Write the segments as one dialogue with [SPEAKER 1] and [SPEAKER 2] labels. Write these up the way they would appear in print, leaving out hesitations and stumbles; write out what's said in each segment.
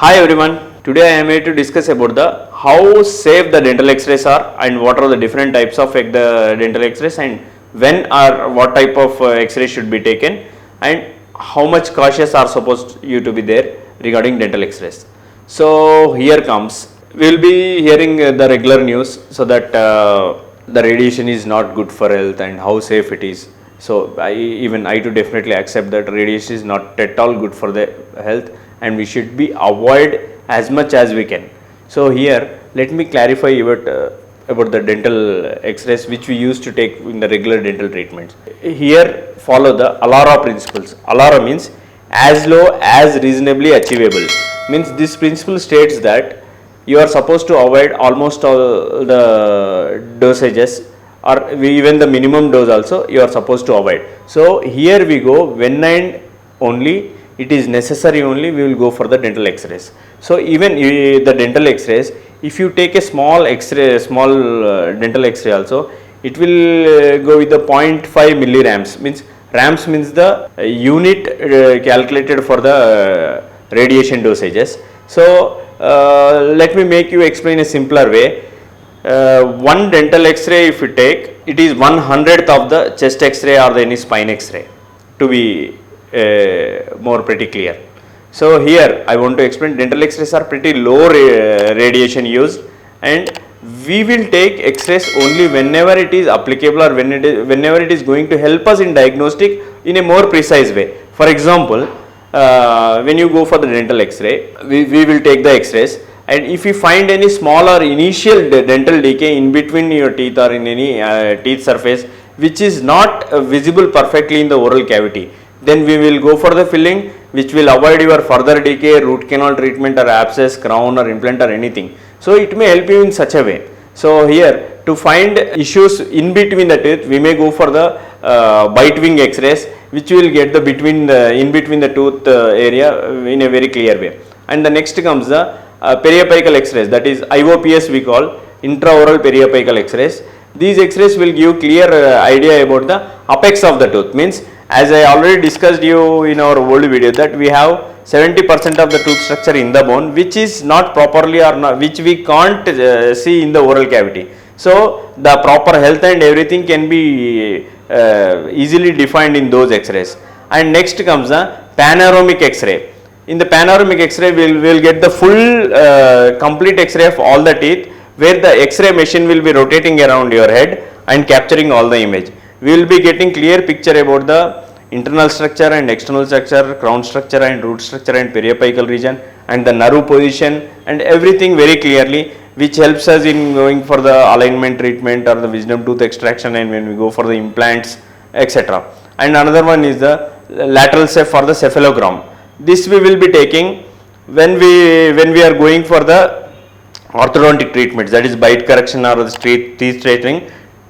[SPEAKER 1] Hi everyone. Today I am here to discuss about the how safe the dental X-rays are and what are the different types of the dental X-rays and when or what type of X-ray should be taken and how much cautious are supposed you to be there regarding dental X-rays. So here comes. We will be hearing the regular news so that the radiation is not good for health and how safe it is. So I too definitely accept that radiation is not at all good for the health and we should be avoid as much as we can. So here let me clarify about the dental X-rays which we used to take in the regular dental treatments. Here follow the ALARA principles. ALARA means as low as reasonably achievable. Means this principle states that you are supposed to avoid almost all the dosages or even the minimum dose also you are supposed to avoid. So here we go, when and only it is necessary only we will go for the dental X-rays. So even the dental X-rays, if you take a small X-ray, dental X-ray also, it will go with the 0.5 millirams. Means rams means the unit calculated for the radiation dosages. So let me make you explain a simpler way. One dental X-ray if you take, it is 1/100th of the chest X-ray or any spine X-ray, to be more pretty clear. So here I want to explain dental X-rays are pretty low radiation used and we will take X-rays only whenever it is applicable or whenever it is going to help us in diagnostic in a more precise way. For example, when you go for the dental X-ray, we will take the X-rays, and if you find any small or initial dental decay in between your teeth or in any teeth surface which is not visible perfectly in the oral cavity, then we will go for the filling which will avoid your further decay, root canal treatment or abscess, crown or implant or anything. So it may help you in such a way. So here to find issues in between the teeth, we may go for the bite wing X-rays which will get the in between the tooth area in a very clear way. And the next comes the periapical X-rays, that is IOPS we call, intraoral periapical X-rays. These X-rays will give clear idea about the apex of the tooth. Means as I already discussed you in our old video that we have 70% of the tooth structure in the bone which is not properly or not, which we can't see in the oral cavity. So the proper health and everything can be easily defined in those X-rays. And next comes the panoramic X-ray. In the panoramic X-ray we will get the full complete X-ray of all the teeth, where the X-ray machine will be rotating around your head and capturing all the image. We will be getting clear picture about the internal structure and external structure, crown structure and root structure and periapical region and the nerve position and everything very clearly, which helps us in going for the alignment treatment or the wisdom tooth extraction and when we go for the implants, etc. And another one is the lateral ceph for the cephalogram. This we will be taking when we are going for the orthodontic treatments, that is bite correction or the teeth straightening,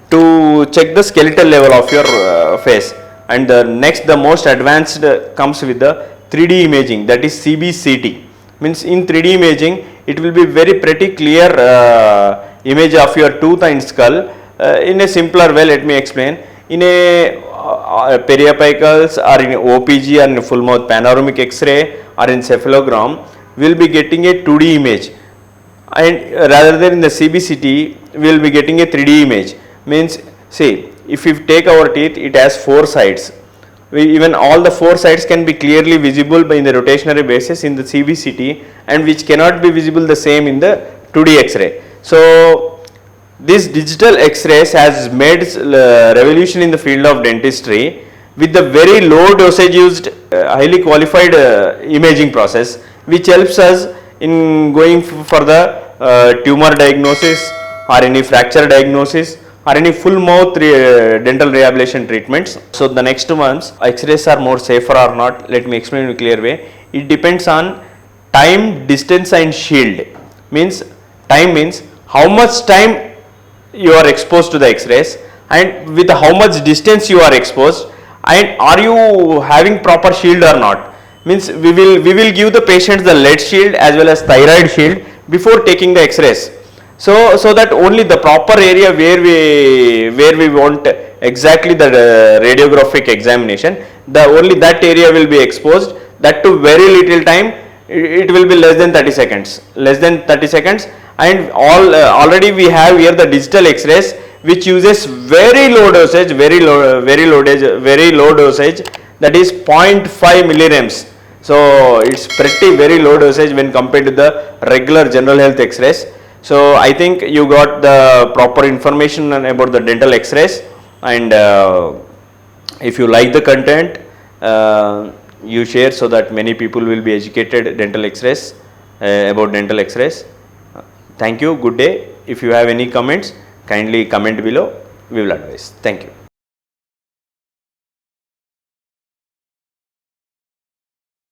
[SPEAKER 1] to check the skeletal level of your face. And the next, the most advanced comes with the 3D imaging, that is CBCT. Means in 3D imaging it will be very pretty clear image of your tooth and skull. In a simpler way, let me explain. In a periapicals or in OPG or in full mouth panoramic X-ray or in cephalogram, we will be getting a 2D image, and rather than in the CBCT we will be getting a 3D image. Means see, if you take our teeth, it has 4 sides. Even all the 4 sides can be clearly visible by the rotationary basis in the CBCT, and which cannot be visible the same in the 2D X-ray. So this digital X-rays has made revolution in the field of dentistry with the very low dosage used highly qualified imaging process, which helps us in going for the tumor diagnosis or any fracture diagnosis or any full mouth dental rehabilitation treatments. So the next ones, X-rays are more safer or not, let me explain in a clear way. It depends on time, distance and shield. Means time means how much time you are exposed to the X-rays and with how much distance you are exposed, and are you having proper shield or not. Means we will give the patients the lead shield as well as thyroid shield before taking the X-rays. So that only the proper area where we want exactly the radiographic examination, only that area will be exposed, that to very little time it will be less than 30 seconds, and already we have here the digital X-rays which uses very low dosage, very low dosage, that is 0.5 millirems. So it's pretty very low dosage when compared to the regular general health X-rays. So I think you got the proper information about the dental X-rays, and if you like the content, you share so that many people will be educated dental X-rays, about dental X-rays. Thank you. Good day. If you have any comments, kindly comment below. We will advise. Thank you.